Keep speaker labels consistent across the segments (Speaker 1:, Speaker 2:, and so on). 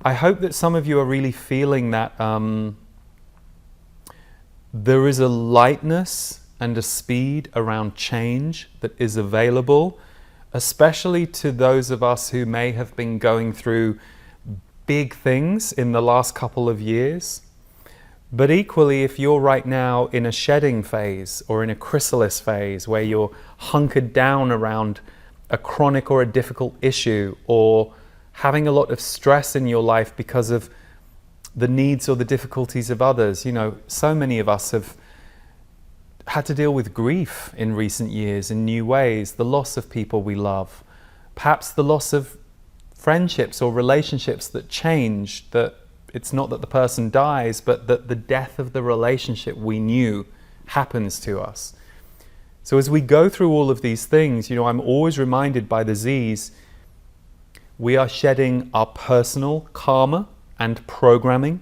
Speaker 1: I hope that some of you are really feeling that there is a lightness and a speed around change that is available, especially to those of us who may have been going through big things in the last couple of years. But equally, if you're right now in a shedding phase or in a chrysalis phase where you're hunkered down around a chronic or a difficult issue, or having a lot of stress in your life because of the needs or the difficulties of others. You know, so many of us have had to deal with grief in recent years in new ways, the loss of people we love, perhaps the loss of friendships or relationships that change, that it's not that the person dies, but that the death of the relationship we knew happens to us. So as we go through all of these things, you know, I'm always reminded by the Z's, we are shedding our personal karma and programming,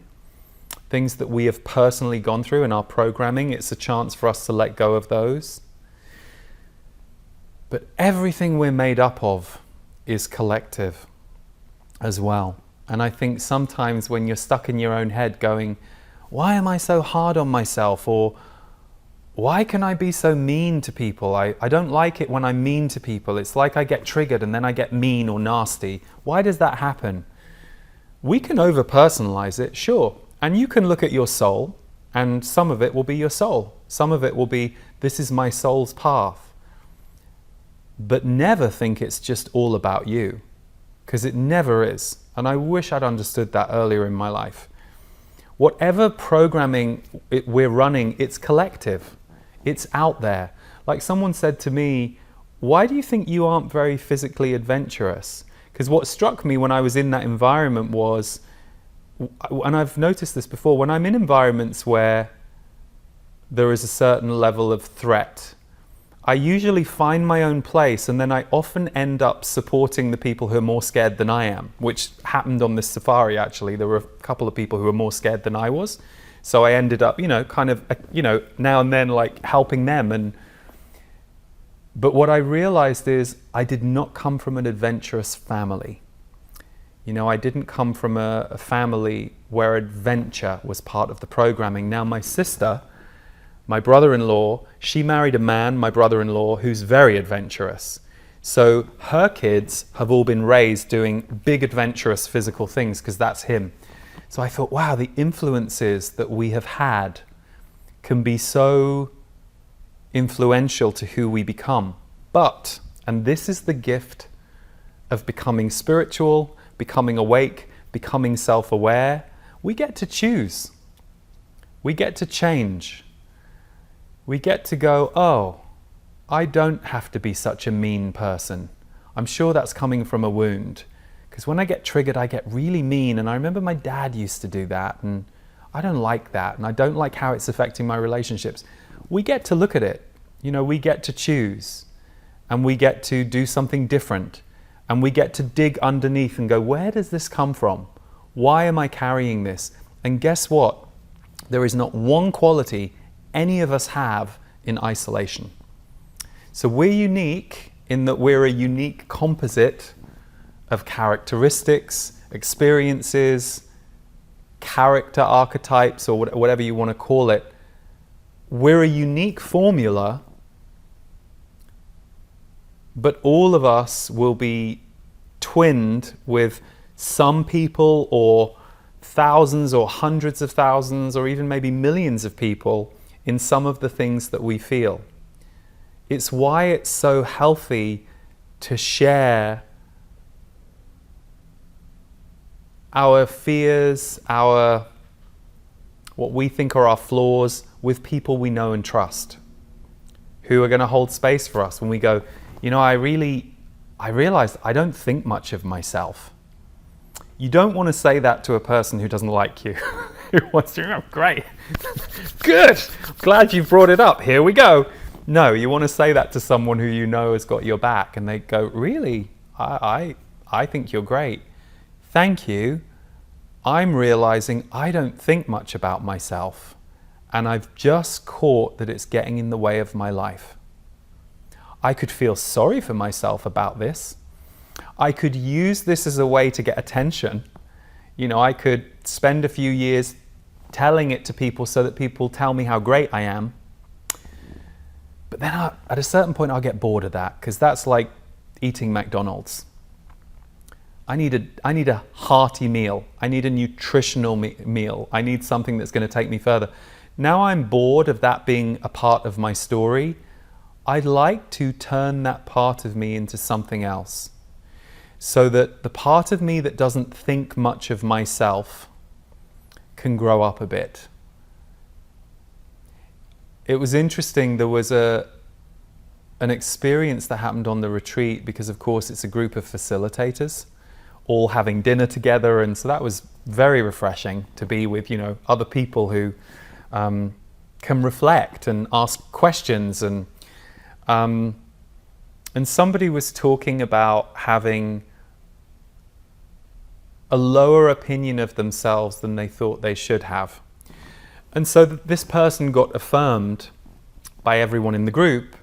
Speaker 1: things that we have personally gone through in our programming. It's a chance for us to let go of those. But everything we're made up of is collective as well. And I think sometimes when you're stuck in your own head going, why am I so hard on myself? Or why can I be so mean to people? I don't like it when I'm mean to people. It's like I get triggered and then I get mean or nasty. Why does that happen? We can over-personalize it, sure. And you can look at your soul, and some of it will be your soul. Some of it will be, this is my soul's path. But never think it's just all about you, because it never is. And I wish I'd understood that earlier in my life. Whatever programming we're running, it's collective. It's out there. Like someone said to me, why do you think you aren't very physically adventurous? Because what struck me when I was in that environment was, and I've noticed this before, when I'm in environments where there is a certain level of threat, I usually find my own place, and then I often end up supporting the people who are more scared than I am, which happened on this safari actually. There were a couple of people who were more scared than I was. So I ended up, you know, kind of, you know, now and then like helping them. But what I realized is I did not come from an adventurous family. You know, I didn't come from a family where adventure was part of the programming. Now my sister, my brother-in-law, she married a man, my brother-in-law, who's very adventurous. So her kids have all been raised doing big adventurous physical things because that's him. So I thought, wow, the influences that we have had can be so influential to who we become. But, and this is the gift of becoming spiritual, becoming awake, becoming self-aware, we get to choose. We get to change. We get to go, oh, I don't have to be such a mean person. I'm sure that's coming from a wound. Because when I get triggered, I get really mean. And I remember my dad used to do that. And I don't like that. And I don't like how it's affecting my relationships. We get to look at it. You know, we get to choose. And we get to do something different. And we get to dig underneath and go, where does this come from? Why am I carrying this? And guess what? There is not one quality any of us have in isolation. So we're unique in that we're a unique composite of characteristics, experiences, character archetypes, or whatever you want to call it. We're a unique formula, but all of us will be twinned with some people or thousands or hundreds of thousands or even maybe millions of people in some of the things that we feel. It's why it's so healthy to share our fears, what we think are our flaws with people we know and trust, who are going to hold space for us when we go, you know, I realized I don't think much of myself. You don't want to say that to a person who doesn't like you, who wants to, oh, great, good, glad you brought it up, here we go. No, you want to say that to someone who you know has got your back, and they go, really? I think you're great. Thank you. I'm realizing I don't think much about myself, and I've just caught that it's getting in the way of my life. I could feel sorry for myself about this. I could use this as a way to get attention. I could spend a few years telling it to people so that people tell me how great I am. But then at a certain point, I'll get bored of that, because that's like eating McDonald's. I need a hearty meal. I need a nutritional meal. I need something that's going to take me further. Now I'm bored of that being a part of my story. I'd like to turn that part of me into something else, so that the part of me that doesn't think much of myself can grow up a bit. It was interesting, there was an experience that happened on the retreat, because of course it's a group of facilitators all having dinner together, and so that was very refreshing to be with other people who can reflect and ask questions, and somebody was talking about having a lower opinion of themselves than they thought they should have. And so this person got affirmed by everyone in the group.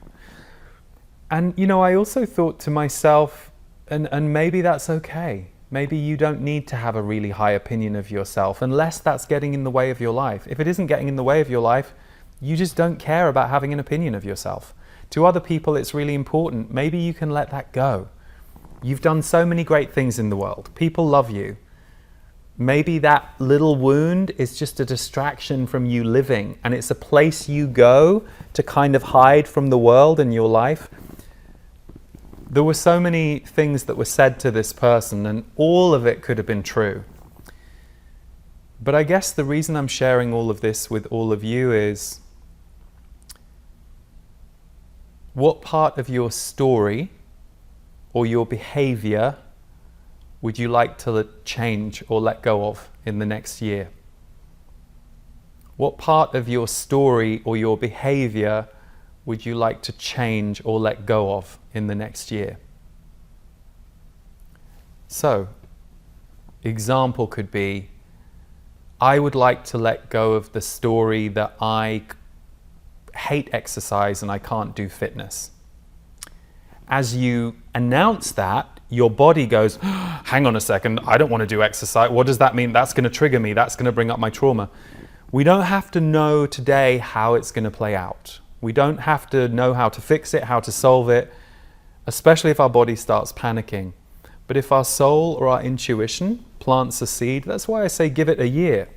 Speaker 1: And I also thought to myself, and maybe that's okay. Maybe you don't need to have a really high opinion of yourself unless that's getting in the way of your life. If it isn't getting in the way of your life, you just don't care about having an opinion of yourself. To other people, it's really important. Maybe you can let that go. You've done so many great things in the world. People love you. Maybe that little wound is just a distraction from you living, and it's a place you go to kind of hide from the world and your life. There were so many things that were said to this person, and all of it could have been true. But I guess the reason I'm sharing all of this with all of you is, what part of your story or your behavior would you like to change or let go of in the next year? What part of your story or your behavior would you like to change or let go of in the next year? So, example could be, I would like to let go of the story that I hate exercise and I can't do fitness. As you announce that, your body goes, hang on a second, I don't want to do exercise. What does that mean? That's going to trigger me. That's going to bring up my trauma. We don't have to know today how it's going to play out. We don't have to know how to fix it, how to solve it, especially if our body starts panicking. But if our soul or our intuition plants a seed, that's why I say give it a year.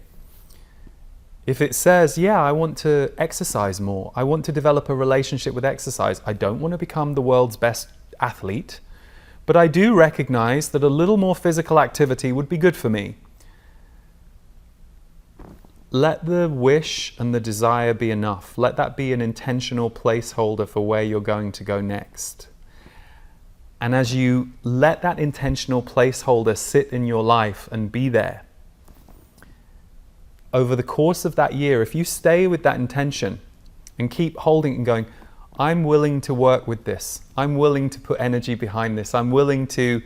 Speaker 1: If it says, yeah, I want to exercise more, I want to develop a relationship with exercise, I don't want to become the world's best athlete, but I do recognize that a little more physical activity would be good for me. Let the wish and the desire be enough. Let that be an intentional placeholder for where you're going to go next. And as you let that intentional placeholder sit in your life and be there, over the course of that year, if you stay with that intention and keep holding it and going, I'm willing to work with this. I'm willing to put energy behind this. I'm willing to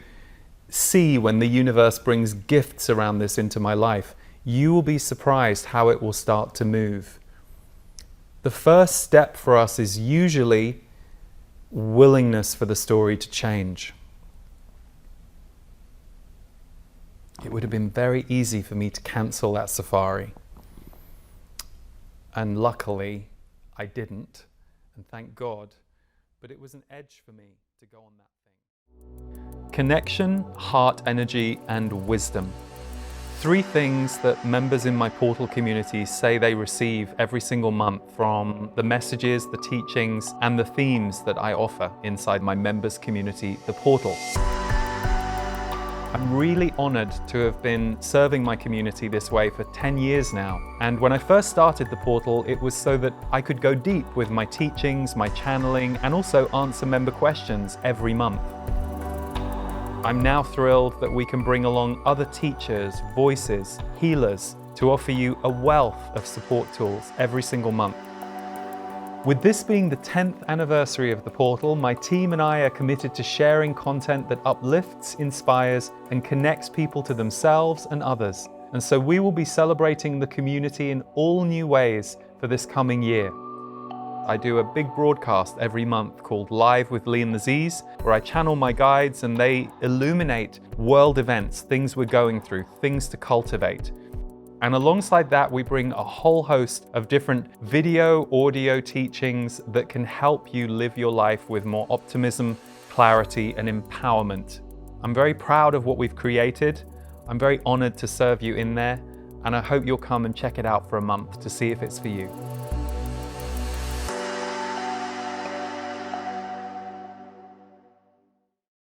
Speaker 1: see when the universe brings gifts around this into my life. You will be surprised how it will start to move. The first step for us is usually willingness for the story to change. It would have been very easy for me to cancel that safari. And luckily, I didn't. And thank God. But it was an edge for me to go on that thing. Connection, heart energy, and wisdom. 3 things that members in my portal community say they receive every single month from the messages, the teachings, and the themes that I offer inside my members community, the portal. I'm really honored to have been serving my community this way for 10 years now. And when I first started the portal, it was so that I could go deep with my teachings, my channeling, and also answer member questions every month. I'm now thrilled that we can bring along other teachers, voices, healers to offer you a wealth of support tools every single month. With this being the 10th anniversary of the portal, my team and I are committed to sharing content that uplifts, inspires, and connects people to themselves and others. And so we will be celebrating the community in all new ways for this coming year. I do a big broadcast every month called Live with Lee and the Z's, where I channel my guides and they illuminate world events, things we're going through, things to cultivate. And alongside that, we bring a whole host of different video, audio teachings that can help you live your life with more optimism, clarity, and empowerment. I'm very proud of what we've created. I'm very honored to serve you in there, and I hope you'll come and check it out for a month to see if it's for you.